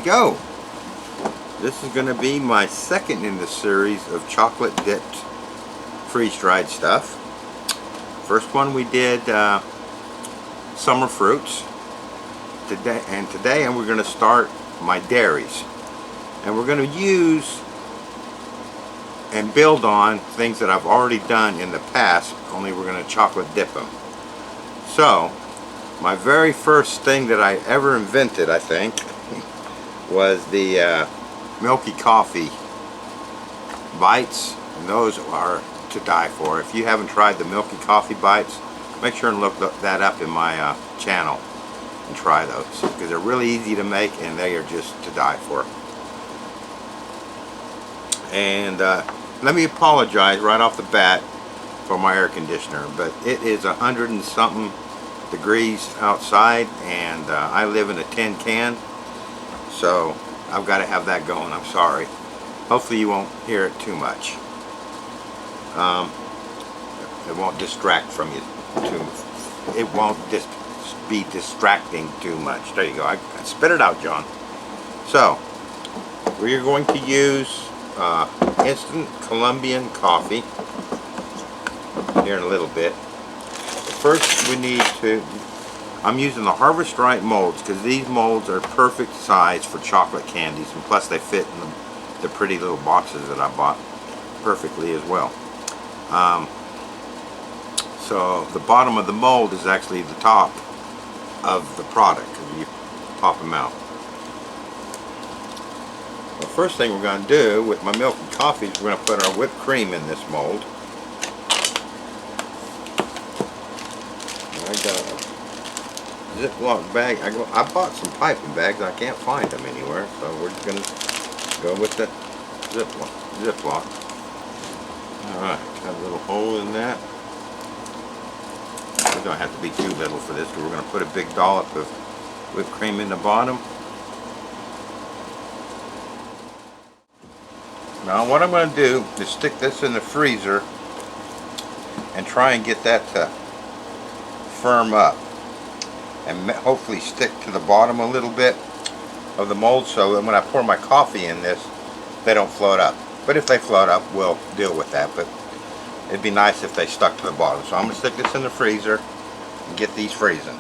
go. This is going to be my second in the series of chocolate dipped freeze-dried stuff. First one we did summer fruits. Today we're going to start my dairies. And we're going to use and build on things that I've already done in the past, only we're going to chocolate dip them. So, my very first thing that I ever invented, I think, was the Milky coffee bites, and those are to die for. If you haven't tried the Milky coffee bites, make sure and look that up in my channel and try those, because they're really easy to make and they are just to die for. And let me apologize right off the bat for my air conditioner, but it is 100 and something degrees outside, and I live in a tin can, so I've got to have that going. I'm sorry. Hopefully you won't hear it too much. It won't distract from you too. It won't be distracting too much. There you go. I spit it out, John. So we're going to use instant Colombian coffee here in a little bit. But first we need to, I'm using the Harvest Right molds because these molds are perfect size for chocolate candies, and plus they fit in the pretty little boxes that I bought perfectly as well. So the bottom of the mold is actually the top of the product because you pop them out. The first thing we're going to do with my Milky coffee is we're going to put our whipped cream in this mold. I got a Ziploc bag. I bought some piping bags. I can't find them anywhere, so we're just going to go with the Ziploc. Alright, got a little hole in that. It don't have to be too little for this, because we're going to put a big dollop of whipped cream in the bottom. Now what I'm going to do is stick this in the freezer and try and get that to firm up and hopefully stick to the bottom a little bit of the mold, so that when I pour my coffee in this, they don't float up. But if they float up, we'll deal with that, but it'd be nice if they stuck to the bottom. So I'm going to stick this in the freezer and get these freezing.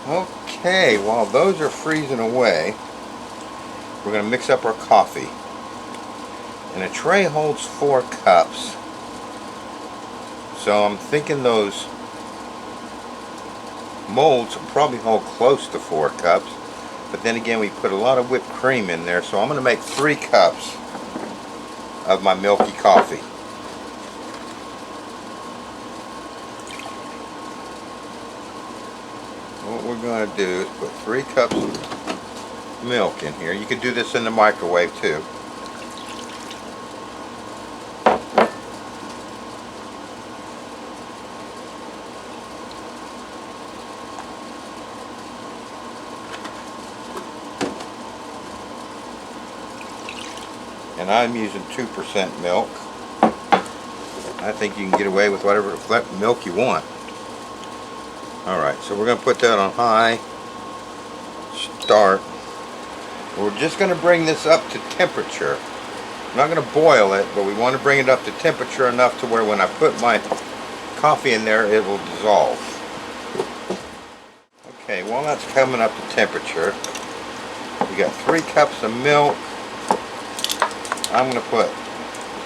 Okay, while those are freezing away, we're going to mix up our coffee. And a tray holds 4 cups. So I'm thinking those molds will probably hold close to 4 cups. But then again, we put a lot of whipped cream in there, so I'm going to make 3 cups of my Milky coffee. What we're going to do is put 3 cups of milk in here. You can do this in the microwave too. And I'm using 2% milk. I think you can get away with whatever milk you want. Alright, so we're going to put that on high. Start. We're just going to bring this up to temperature. I'm not going to boil it, but we want to bring it up to temperature enough to where when I put my coffee in there, it will dissolve. Okay, while that's coming up to temperature, we got 3 cups of milk. I'm going to put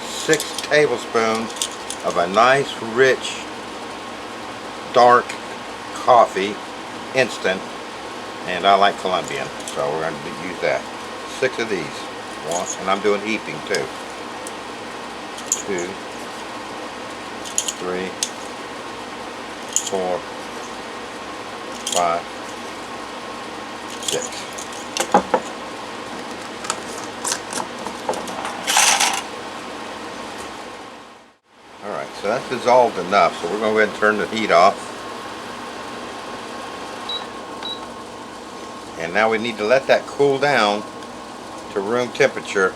6 tablespoons of a nice, rich, dark coffee, instant, and I like Colombian, so we're going to use that. 6 of these. 1, and I'm doing heaping too. 2, 3, 4, 5, 6. Alright, so that's dissolved enough, so we're going to go ahead and turn the heat off. And now we need to let that cool down to room temperature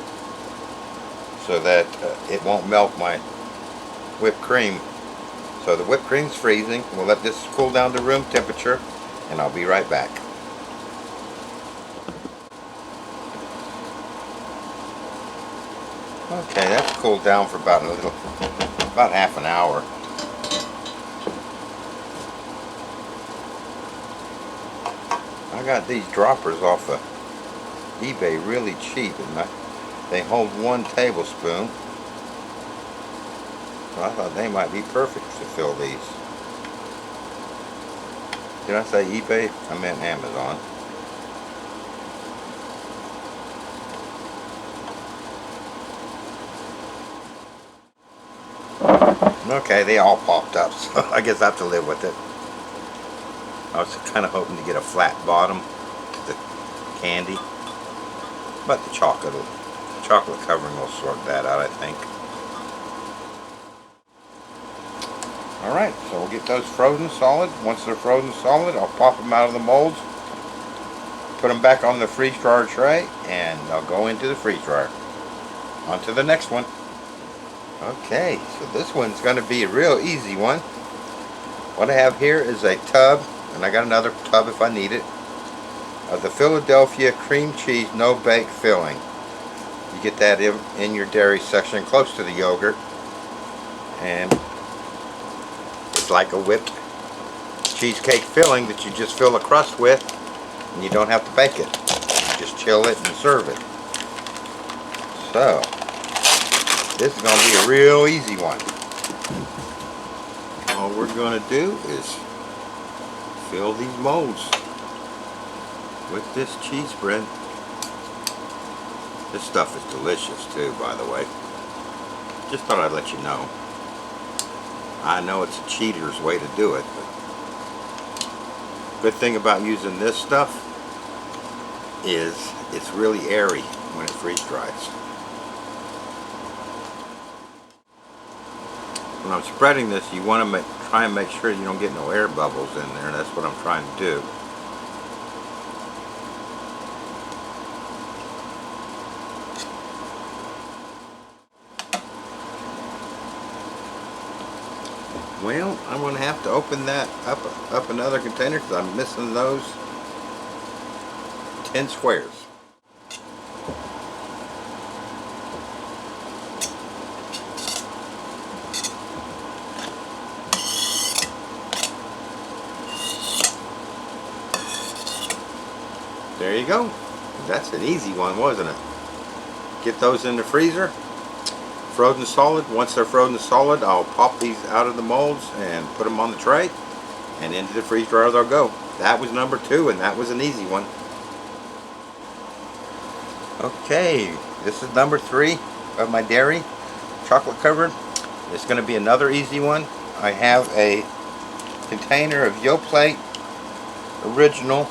so that it won't melt my whipped cream. So the whipped cream's freezing. We'll let this cool down to room temperature, and I'll be right back. Okay, that's cooled down for about about half an hour. I got these droppers off of eBay really cheap, and they hold 1 tablespoon. So I thought they might be perfect to fill these. Did I say eBay? I meant Amazon. Okay, they all popped up, so I guess I have to live with it. I was kind of hoping to get a flat bottom to the candy, but the chocolate covering will sort that out, I think. Alright, so we'll get those frozen solid. Once they're frozen solid, I'll pop them out of the molds, put them back on the freeze dryer tray, and they'll go into the freeze dryer. On to the next one. Okay, so this one's going to be a real easy one. What I have here is a tub, and I got another tub if I need it, of the Philadelphia cream cheese no-bake filling. You get that in your dairy section close to the yogurt, and it's like a whipped cheesecake filling that you just fill a crust with, and you don't have to bake it. You just chill it and serve it. So this is going to be a real easy one. All we're going to do is fill these molds with this cheese bread. This stuff is delicious too, by the way. Just thought I'd let you know. I know it's a cheater's way to do it, but good thing about using this stuff is it's really airy when it freeze dries. When I'm spreading this, you want to try and make sure you don't get no air bubbles in there, and that's what I'm trying to do. Well, I'm going to have to open that up another container because I'm missing those 10 squares. There you go. That's an easy one, wasn't it? Get those in the freezer, frozen solid. Once they're frozen solid, I'll pop these out of the molds and put them on the tray, and into the freeze dryer they'll go. That was number 2, and that was an easy one. Okay, this is number 3 of my dairy, chocolate covered. It's going to be another easy one. I have a container of Yoplait Original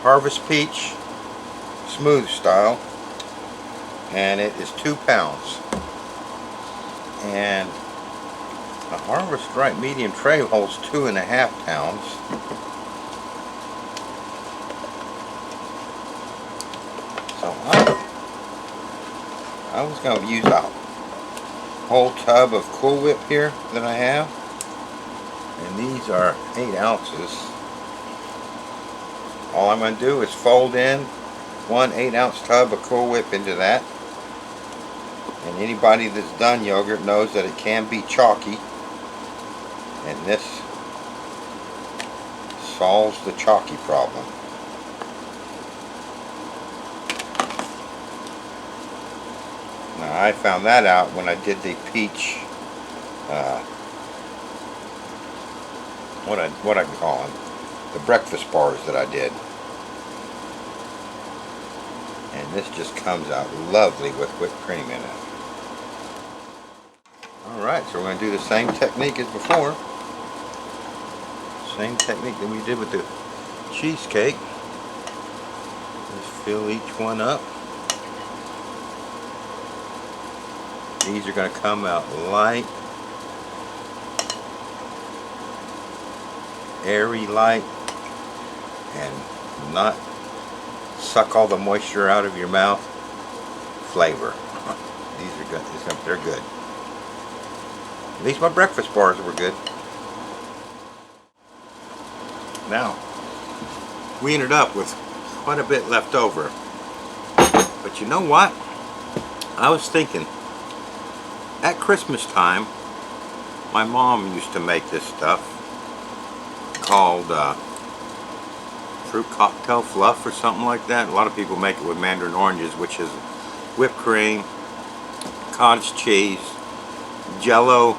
Harvest Peach Smooth Style, and it is 2 pounds. And a Harvest Right medium tray holds 2.5 pounds. So I was going to use a whole tub of Cool Whip here that I have, and these are 8 ounces. All I'm going to do is fold in 1 8-ounce tub of Cool Whip into that. And anybody that's done yogurt knows that it can be chalky, and this solves the chalky problem. Now I found that out when I did the peach, what I call them, the breakfast bars that I did. And this just comes out lovely with whipped cream in it. Alright, so we're going to do the same technique as before. Same technique that we did with the cheesecake. Just fill each one up. These are going to come out light, airy light, and not suck all the moisture out of your mouth. Flavor. These are good. They're good. At least my breakfast bars were good. Now, we ended up with quite a bit left over. But you know what? I was thinking, At Christmas time, my mom used to make this stuff called fruit cocktail fluff or something like that. A lot of people make it with mandarin oranges, which is whipped cream, cottage cheese, Jello,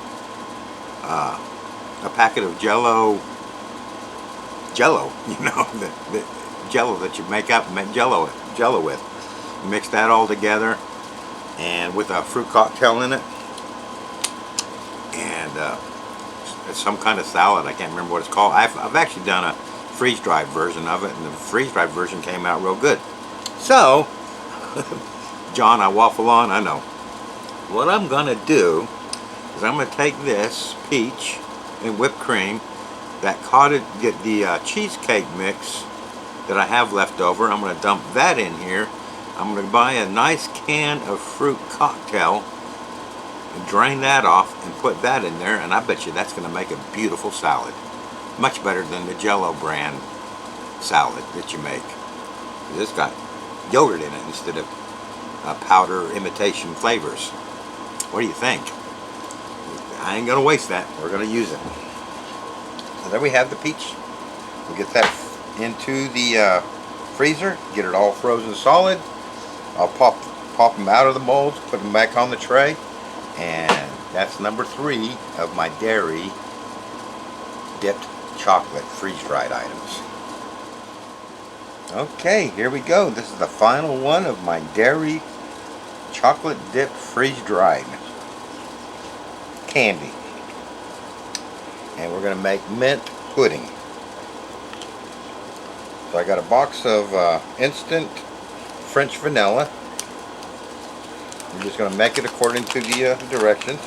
a packet of Jello, you know, the Jello that you make Jello with. You mix that all together, and with a fruit cocktail in it, and it's some kind of salad. I can't remember what it's called. I've actually done a freeze-dried version of it, and the freeze-dried version came out real good. So, John, I waffle on, I know. What I'm gonna do is I'm gonna take this peach and whipped cream, get the cheesecake mix that I have left over. I'm gonna dump that in here. I'm gonna buy a nice can of fruit cocktail and drain that off and put that in there, and I bet you that's gonna make a beautiful salad. Much better than the Jello brand salad that you make. This got yogurt in it instead of powder imitation flavors. What do you think? I ain't gonna waste that. We're gonna use it. So there we have the peach. We'll get that into the freezer, get it all frozen solid. I'll pop them out of the molds, put them back on the tray, and that's number 3 of my dairy dipped chocolate freeze-dried items. Okay, here we go. This is the final one of my dairy chocolate dipped freeze-dried candy. And we're going to make mint pudding. So I got a box of instant French vanilla. I'm just going to make it according to the directions.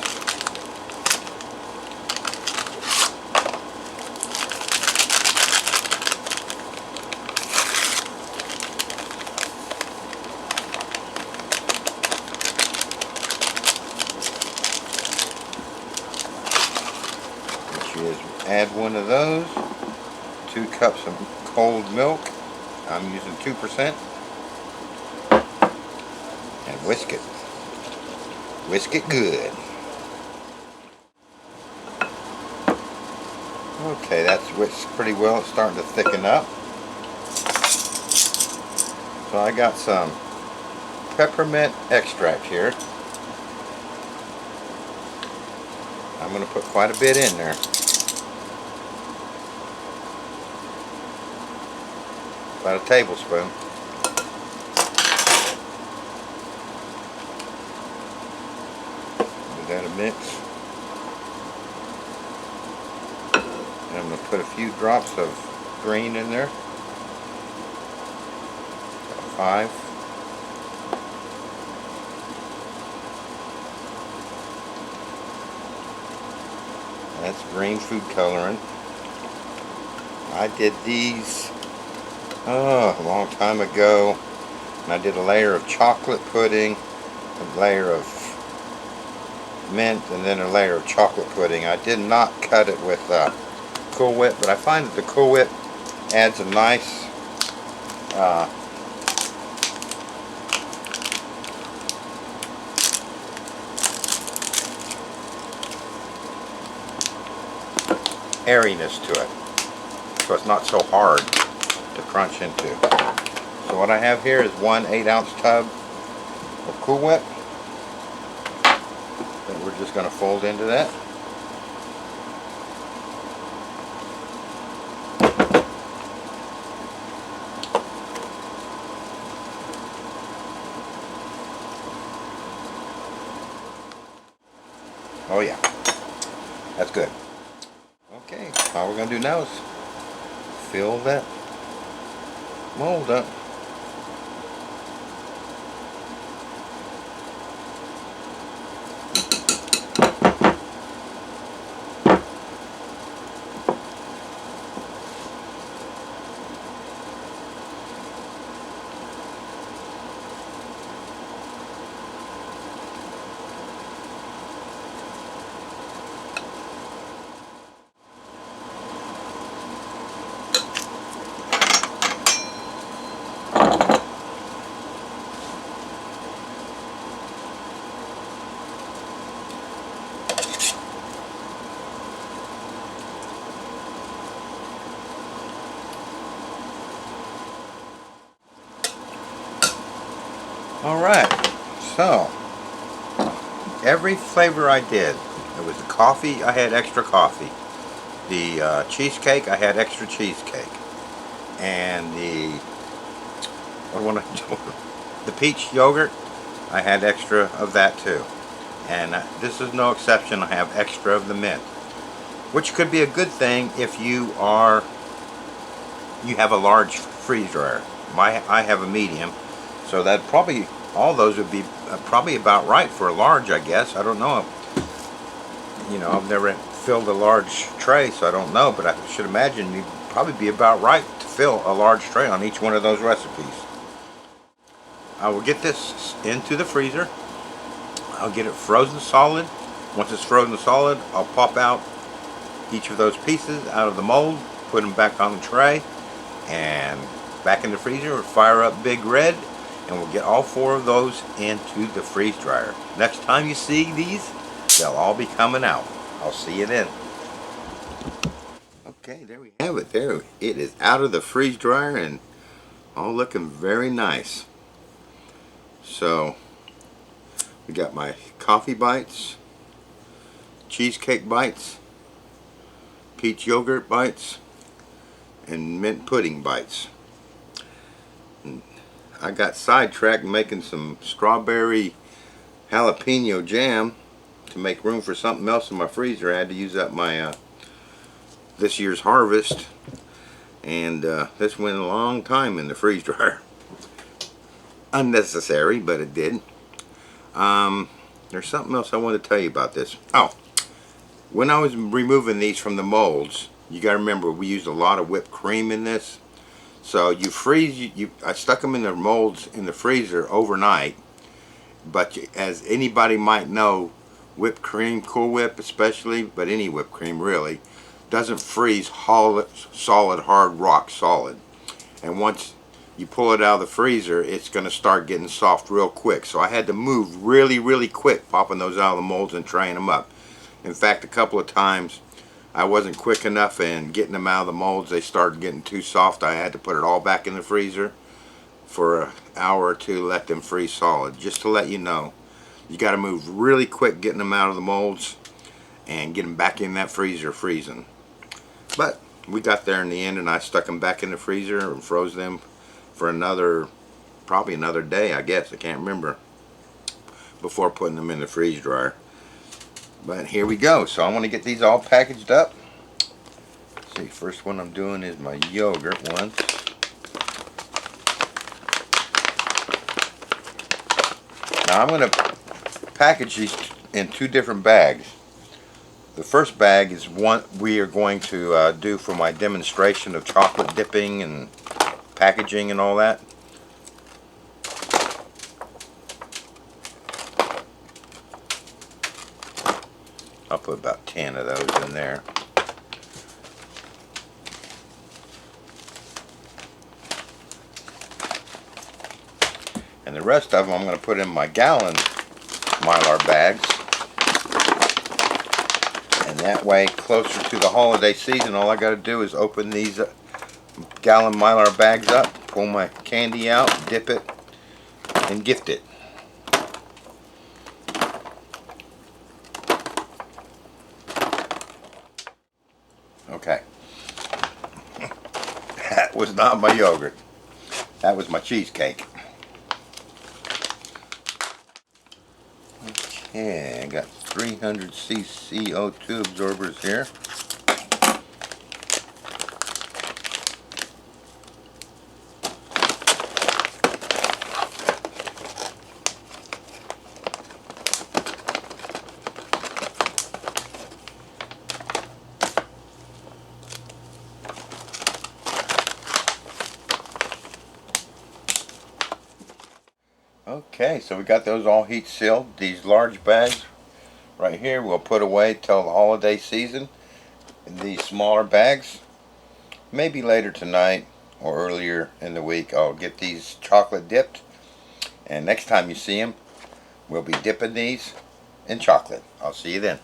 Is add one of those, 2 cups of cold milk. I'm using 2%, and whisk it. Whisk it good. Okay, that's whisked pretty well. It's starting to thicken up. So I got some peppermint extract here. I'm going to put quite a bit in there. About a tablespoon. Give that a mix. And I'm going to put a few drops of green in there. 5. That's green food coloring. I did these a long time ago, and I did a layer of chocolate pudding, a layer of mint, and then a layer of chocolate pudding. I did not cut it with Cool Whip, but I find that the Cool Whip adds a nice airiness to it, so it's not so hard to crunch into. So what I have here is 1 8-ounce tub of Cool Whip that we're just going to fold into that. Oh yeah, that's good. Okay, all we're going to do now is fill that mold up. Alright, so every flavor I did. It was the coffee, I had extra coffee. The cheesecake, I had extra cheesecake. And what do I do? The peach yogurt, I had extra of that too. And this is no exception, I have extra of the mint. Which could be a good thing if you have a large freeze dryer. I have a medium, so that probably, all those would be probably about right for a large, I guess. I don't know. You know, I've never filled a large tray, so I don't know, but I should imagine you'd probably be about right to fill a large tray on each one of those recipes. I will get this into the freezer. I'll get it frozen solid. Once it's frozen solid, I'll pop out each of those pieces out of the mold, put them back on the tray, and back in the freezer. We'll fire up Big Red, and we'll get all 4 of those into the freeze dryer. Next time you see these, they'll all be coming out. I'll see you then. Okay, there we have it. There, it is out of the freeze dryer and all looking very nice. So we got my coffee bites, cheesecake bites, peach yogurt bites, and mint pudding bites. And I got sidetracked making some strawberry jalapeno jam to make room for something else in my freezer. I had to use up my this year's harvest, and this went a long time in the freeze dryer. Unnecessary, but it did. There's something else I want to tell you about this. Oh, when I was removing these from the molds, you got to remember we used a lot of whipped cream in this. So you freeze, I stuck them in the molds in the freezer overnight. But as anybody might know, whipped cream, Cool Whip especially, but any whipped cream really, doesn't freeze solid, hard, rock solid. And once you pull it out of the freezer, it's going to start getting soft real quick. So I had to move really, really quick, popping those out of the molds and traying them up. In fact, a couple of times I wasn't quick enough in getting them out of the molds. They started getting too soft. I had to put it all back in the freezer for an hour or two, let them freeze solid. Just to let you know, you got to move really quick getting them out of the molds and get them back in that freezer freezing. But we got there in the end, and I stuck them back in the freezer and froze them for probably another day, I guess. I can't remember, before putting them in the freeze dryer. But here we go. So I want to get these all packaged up. Let's see, first one I'm doing is my yogurt one. Now I'm going to package these in 2 different bags. The first bag is one we are going to do for my demonstration of chocolate dipping and packaging and all that. I'll put about 10 of those in there. And the rest of them I'm going to put in my gallon Mylar bags. And that way, closer to the holiday season, all I got to do is open these gallon Mylar bags up, pull my candy out, dip it, and gift it. Okay. That was not my yogurt. That was my cheesecake. Okay, I got 300 cc O2 absorbers here. Okay, so we got those all heat sealed. These large bags right here we'll put away till the holiday season. And these smaller bags, maybe later tonight or earlier in the week, I'll get these chocolate dipped. And next time you see them, we'll be dipping these in chocolate. I'll see you then.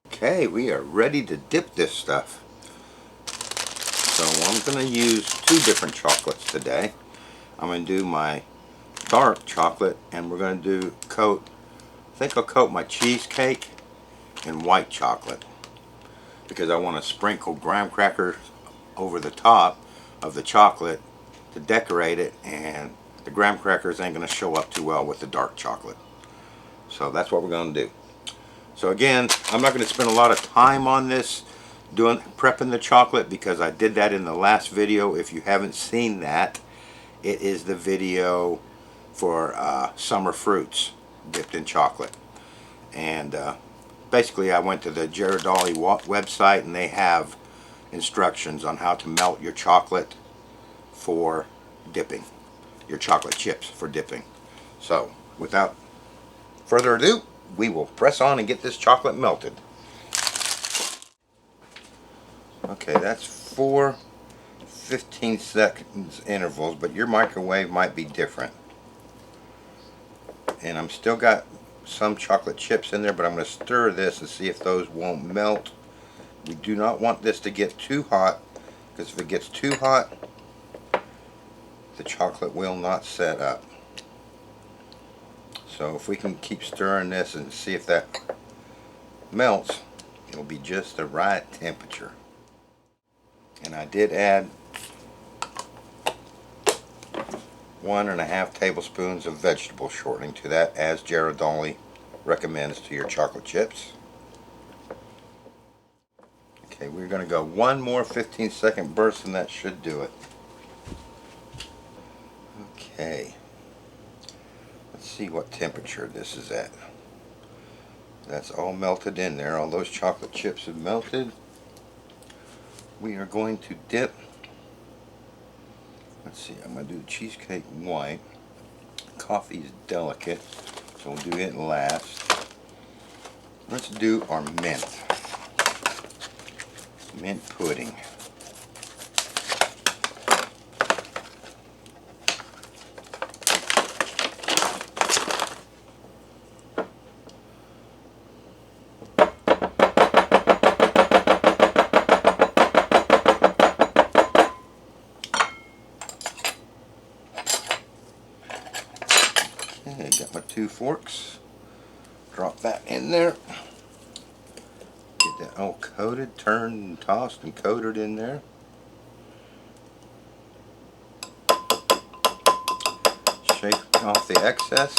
Okay, we are ready to dip this stuff. So I'm going to use 2 different chocolates today. I'm going to do my dark chocolate, and we're going to do I think I'll coat my cheesecake in white chocolate, because I want to sprinkle graham crackers over the top of the chocolate to decorate it, and the graham crackers ain't going to show up too well with the dark chocolate. So that's what we're going to do. So again, I'm not going to spend a lot of time on this prepping the chocolate, because I did that in the last video. If you haven't seen that, it is the video for summer fruits dipped in chocolate. And basically I went to the Ghirardelli website, and they have instructions on how to melt your chocolate for dipping, your chocolate chips for dipping. So without further ado, we will press on and get this chocolate melted. Okay, that's 4 15 seconds intervals, but your microwave might be different. And I'm still got some chocolate chips in there, but I'm going to stir this and see if those won't melt. We do not want this to get too hot, because if it gets too hot, the chocolate will not set up. So if we can keep stirring this and see if that melts, it'll be just the right temperature. And I did add 1.5 tablespoons of vegetable shortening to that, as Ghirardelli recommends to your chocolate chips. Okay, we're going to go one more 15-second burst, and that should do it. Okay, let's see what temperature this is at. That's all melted in there. All those chocolate chips have melted. We are going to dip. Let's see, I'm going to do the cheesecake white. Coffee is delicate, so we'll do it last. Let's do our mint pudding. Okay, got my 2 forks. Drop that in there. Get that all coated, turned and tossed and coated in there. Shake off the excess.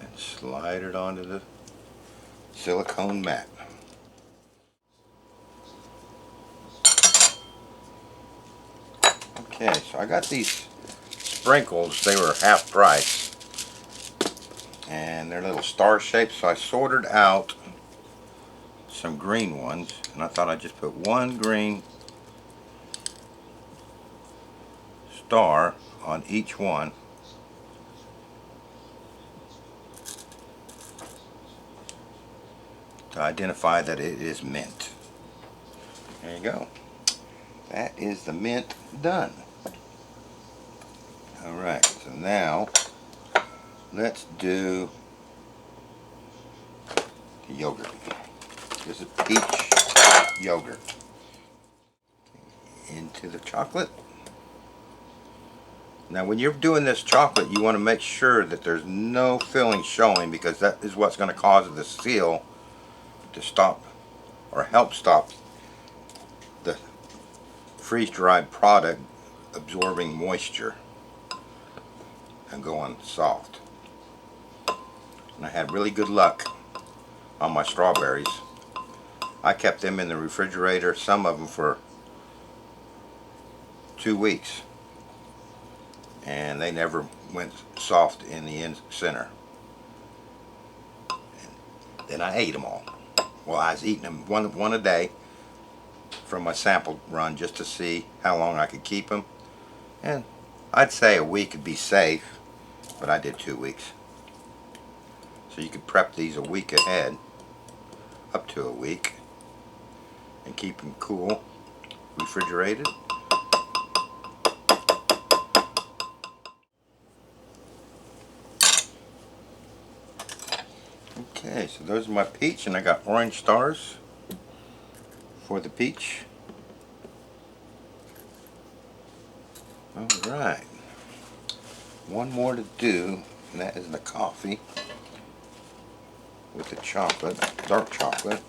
And slide it onto the silicone mat. Okay, so I got these sprinkles. They were half price, and they're little star shaped, so I sorted out some green ones, and I thought I'd just put one green star on each one. To identify that it is mint. There you go. That is the mint done. Alright, so now let's do the yogurt. This is peach yogurt. Into the chocolate. Now when you're doing this chocolate, you want to make sure that there's no filling showing, because that is what's going to cause the seal to stop, or help stop, the freeze-dried product absorbing moisture and going soft. And I had really good luck on my strawberries. I kept them in the refrigerator, some of them for 2 weeks, and they never went soft in the center. And then I ate them all. Well, I was eating them one a day from my sample run, just to see how long I could keep them. And I'd say a week would be safe, but I did 2 weeks. So you could prep these a week ahead, up to a week, and keep them cool, refrigerated. Okay, so those are my peach, and I got orange stars for the peach. Alright. One more to do, and that is the coffee with the chocolate, dark chocolate.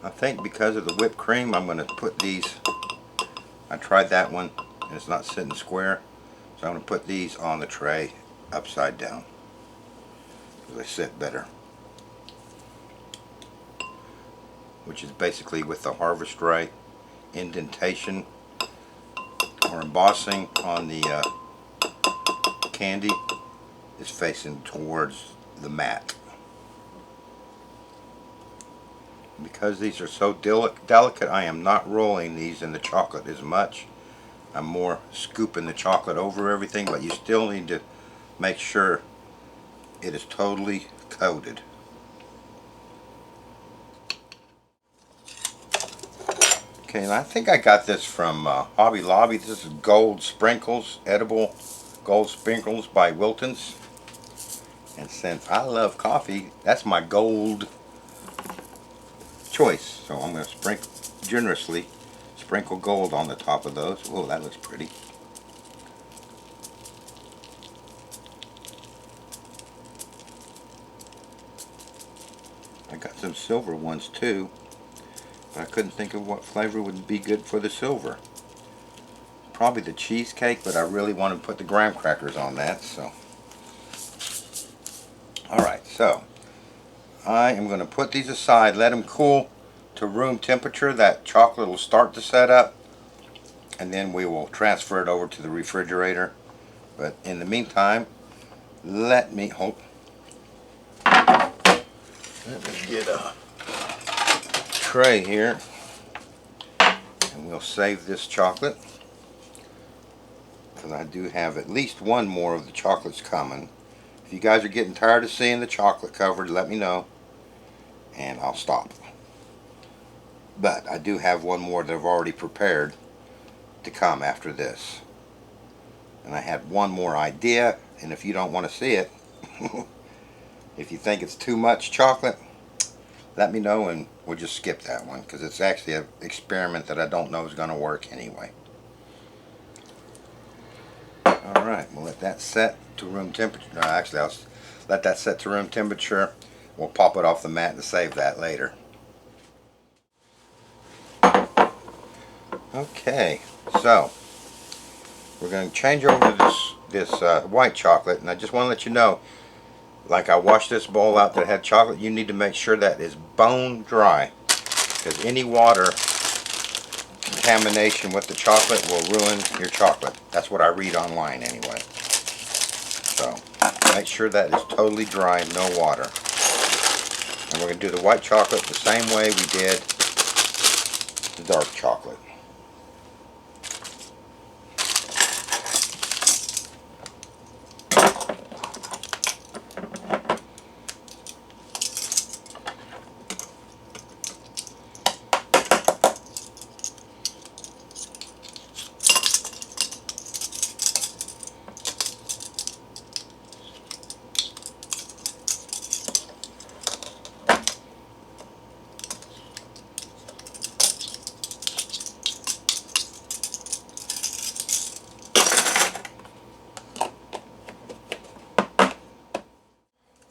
I think because of the whipped cream, I'm going to put these, I tried that one and it's not sitting square, so I'm going to put these on the tray upside down because they sit better, which is basically with the harvest right indentation or embossing on the candy is facing towards the mat. Because these are so delicate, I am not rolling these in the chocolate as much. I'm more scooping the chocolate over everything, but you still need to make sure it is totally coated. Okay, and I think I got this from Hobby Lobby. This is Gold Sprinkles, edible gold sprinkles by Wilton's. And since I love coffee, that's my gold choice. So I'm going to sprinkle generously, sprinkle gold on the top of those. Oh, that looks pretty. I got some silver ones too, but I couldn't think of what flavor would be good for the silver. Probably the cheesecake, but I really want to put the graham crackers on that. So, alright, so I am going to put these aside, let them cool to room temperature. That chocolate will start to set up, and then we will transfer it over to the refrigerator. But in the meantime, let me get a tray here, and we'll save this chocolate because I do have at least one more of the chocolates coming. If you guys are getting tired of seeing the chocolate covered, let me know and I'll stop. But I do have one more that I've already prepared to come after this. And I had one more idea, and if you don't want to see it, if you think it's too much chocolate, let me know and we'll just skip that one because it's actually an experiment that I don't know is going to work anyway. Alright, we'll let that set to room temperature. No, actually I'll let that set to room temperature. We'll pop it off the mat and save that later. Okay, so we're going to change over to this white chocolate, and I just want to let you know, like I washed this bowl out that had chocolate, you need to make sure that is bone dry, because any water contamination with the chocolate will ruin your chocolate. That's what I read online anyway. So make sure that is totally dry, no water. And we're going to do the white chocolate the same way we did the dark chocolate.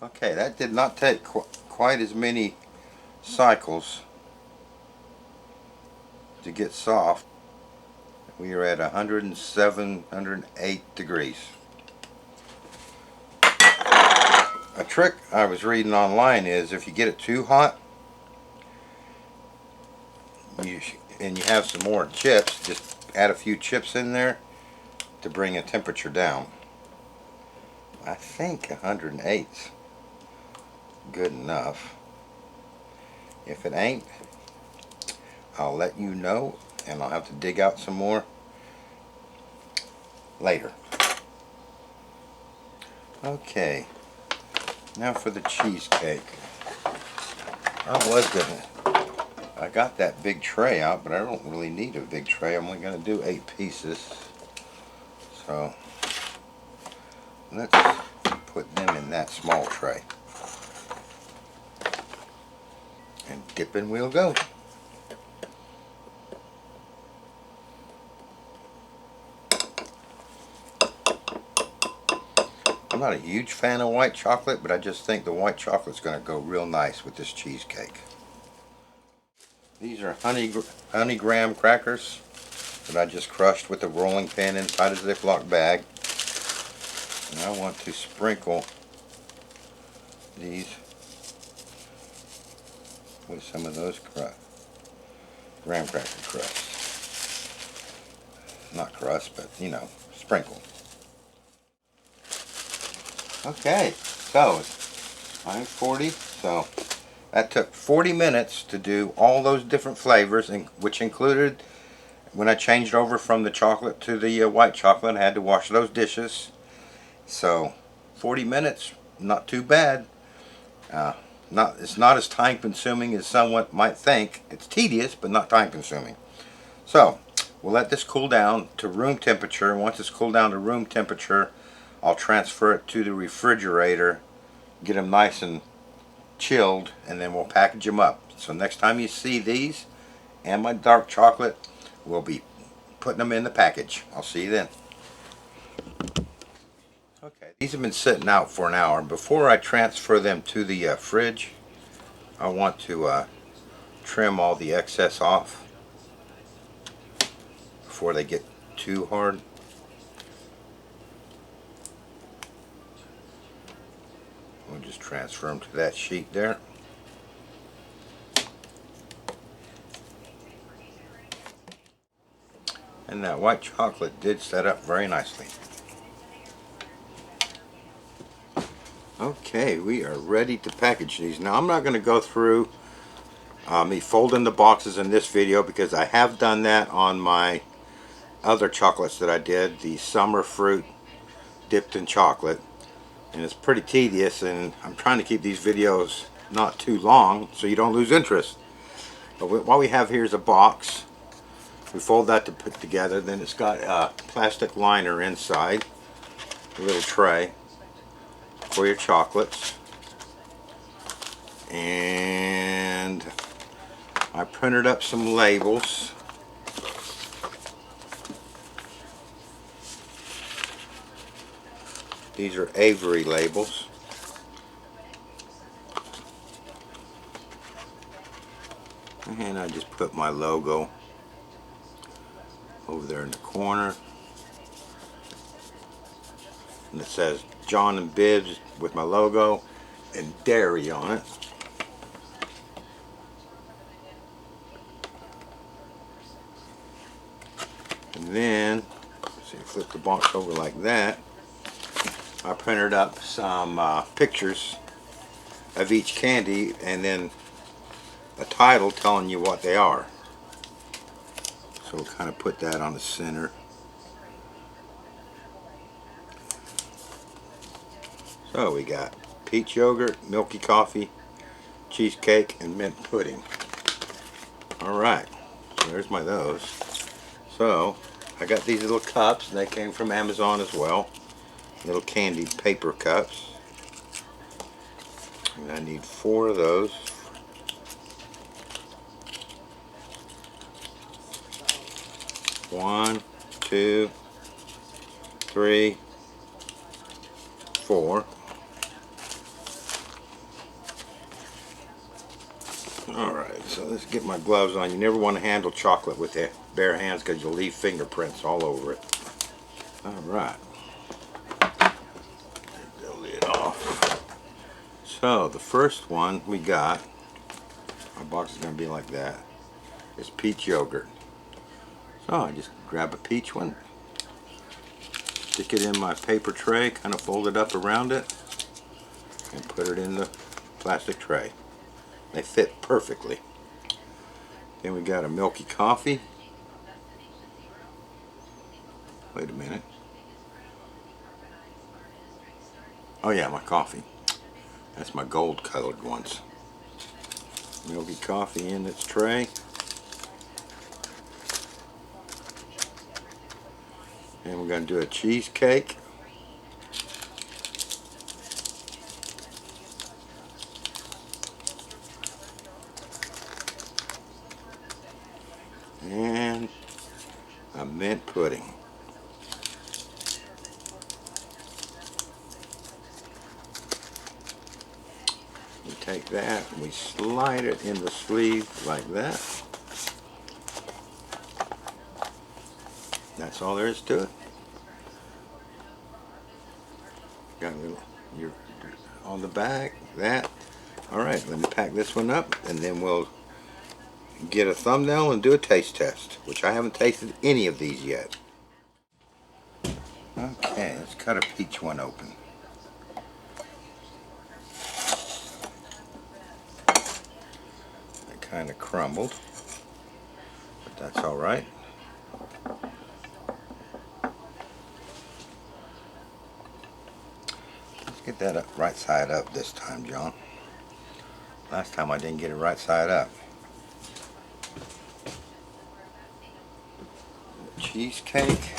Okay, that did not take quite as many cycles to get soft. We are at 107, 108 degrees. A trick I was reading online is if you get it too hot and you have some more chips, just add a few chips in there to bring the temperature down. I think 108's good enough. If it ain't, I'll let you know, and I'll have to dig out some more later. Okay, now for the cheesecake. I was gonna I got that big tray out, but I don't really need a big tray. I'm only going to do 8 pieces. So let's put them in that small tray. And dipping we'll go. I'm not a huge fan of white chocolate, but I just think the white chocolate's going to go real nice with this cheesecake. These are honey graham crackers that I just crushed with a rolling pin inside a Ziploc bag. And I want to sprinkle these with some of those graham cracker crusts. Not crust, but you know, sprinkle. Okay, so it's 9:40, so that took 40 minutes to do all those different flavors, which included, when I changed over from the chocolate to the white chocolate, I had to wash those dishes. So 40 minutes, not too bad. It's not as time consuming as someone might think. It's tedious, but not time consuming. So we'll let this cool down to room temperature, and once it's cooled down to room temperature, I'll transfer it to the refrigerator, get them nice and chilled, and then we'll package them up. So next time you see these and my dark chocolate, we'll be putting them in the package. I'll see you then. Okay, these have been sitting out for an hour. Before I transfer them to the fridge, I want to trim all the excess off before they get too hard. We'll just transfer them to that sheet there. And that white chocolate did set up very nicely. Okay, we are ready to package these. Now I'm not going to go through me folding the boxes in this video, because I have done that on my other chocolates that I did, the summer fruit dipped in chocolate, and it's pretty tedious, and I'm trying to keep these videos not too long so you don't lose interest. But what we have here is a box. We fold that to put together. Then it's got a plastic liner inside, a little tray for your chocolates, and I printed up some labels. These are Avery labels. And I just put my logo over there in the corner. And it says John and Bibbs with my logo and dairy on it. And then, see, flip the box over like that. I printed up some pictures of each candy, and then a title telling you what they are. So we'll kind of put that on the center. So we got peach yogurt, Milky coffee, cheesecake, and mint pudding. Alright, so there's my those. So I got these little cups, and they came from Amazon as well. Little candy paper cups. And I need 4 of those. One, 2, 3, 4. Alright, so let's get my gloves on. You never want to handle chocolate with the bare hands, because you'll leave fingerprints all over it. Alright. Take the lid off. So the first one we got, our box is going to be like that, is peach yogurt. So I just grab a peach one, stick it in my paper tray, kind of fold it up around it, and put it in the plastic tray. They fit perfectly. Then we got a Milky coffee. Wait a minute. Oh yeah, my coffee. That's my gold colored ones. Milky coffee in its tray. And we're going to do a cheesecake. And a mint pudding. We take that and we slide it in the sleeve like that. That's all there is to it. Got a little on the back, that. Alright, let me pack this one up and then we'll get a thumbnail and do a taste test, which I haven't tasted any of these yet. Okay, let's cut a peach one open. It kind of crumbled, but that's alright. Let's get that up, right side up this time, John. Last time I didn't get it right side up. Cheesecake.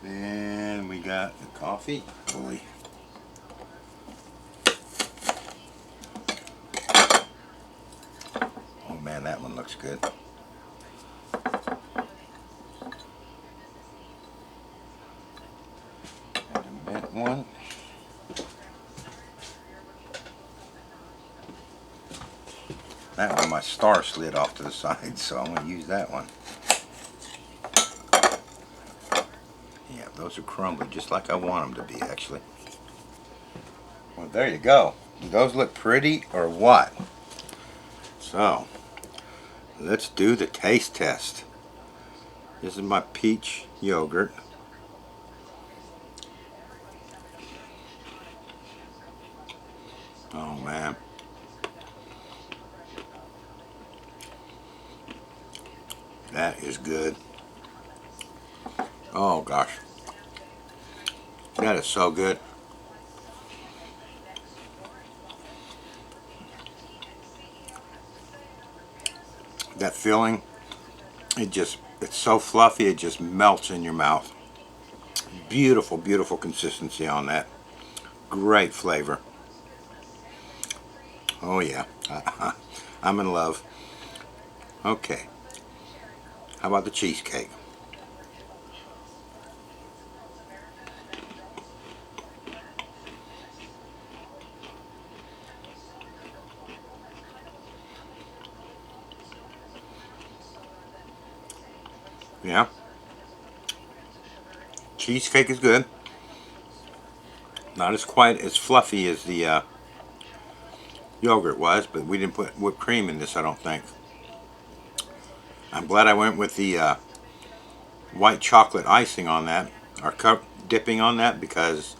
Then we got the coffee. Boy. Oh man, that one looks good. And a mint one. That one, my star slid off to the side, so I'm going to use that one. Yeah, those are crumbly, just like I want them to be, actually. Well, there you go. Do those look pretty or what? So, let's do the taste test. This is my peach yogurt. Oh man. That is good. Oh gosh. That is so good. That filling, it's so fluffy, it just melts in your mouth. Beautiful, beautiful consistency on that. Great flavor. Oh yeah. I'm in love. Okay. How about the cheesecake? Yeah. Cheesecake is good. Not as quite as fluffy as the yogurt was, but we didn't put whipped cream in this, I don't think. I'm glad I went with the white chocolate icing on that, or cup dipping on that, because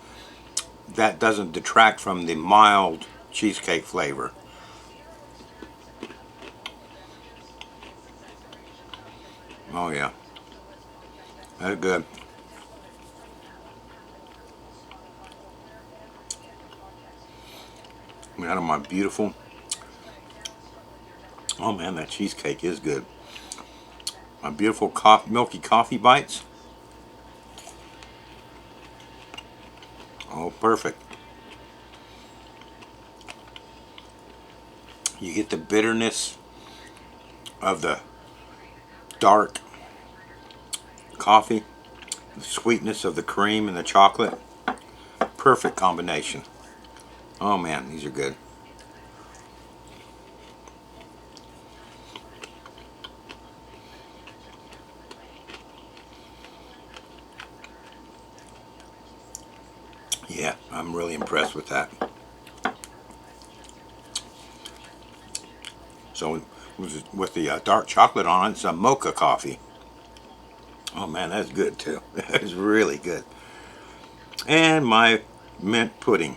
that doesn't detract from the mild cheesecake flavor. Oh yeah. That's good. Out of my beautiful. Oh man, that cheesecake is good. My beautiful Milky coffee bites. Oh, perfect. You get the bitterness of the dark coffee, the sweetness of the cream and the chocolate. Perfect combination. Oh man, these are good. Yeah, I'm really impressed with that. So with the dark chocolate on it, it's a mocha coffee. Oh man, that's good too. That's really good. And my mint pudding.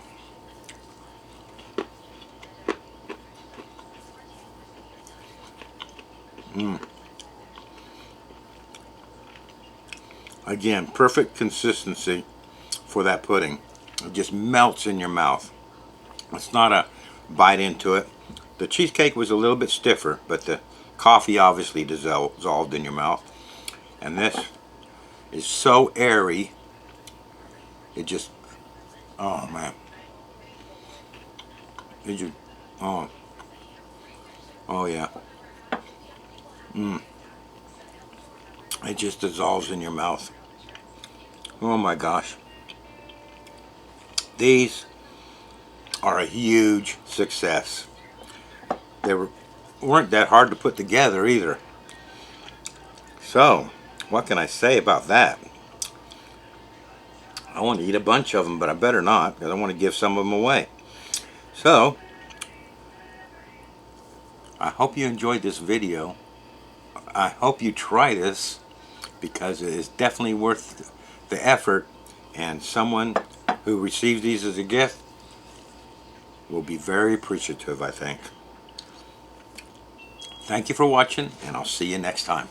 Again, perfect consistency for that pudding. It just melts in your mouth. It's not a bite into it. The cheesecake was a little bit stiffer, but the coffee obviously dissolved in your mouth. And this is so airy. It just, oh man. It just, oh, oh yeah. It just dissolves in your mouth. Oh my gosh. These are a huge success. They weren't that hard to put together either. So, what can I say about that? I want to eat a bunch of them, but I better not, because I want to give some of them away. So, I hope you enjoyed this video. I hope you try this, because it is definitely worth the effort, and someone who receives these as a gift will be very appreciative, I think. Thank you for watching, and I'll see you next time.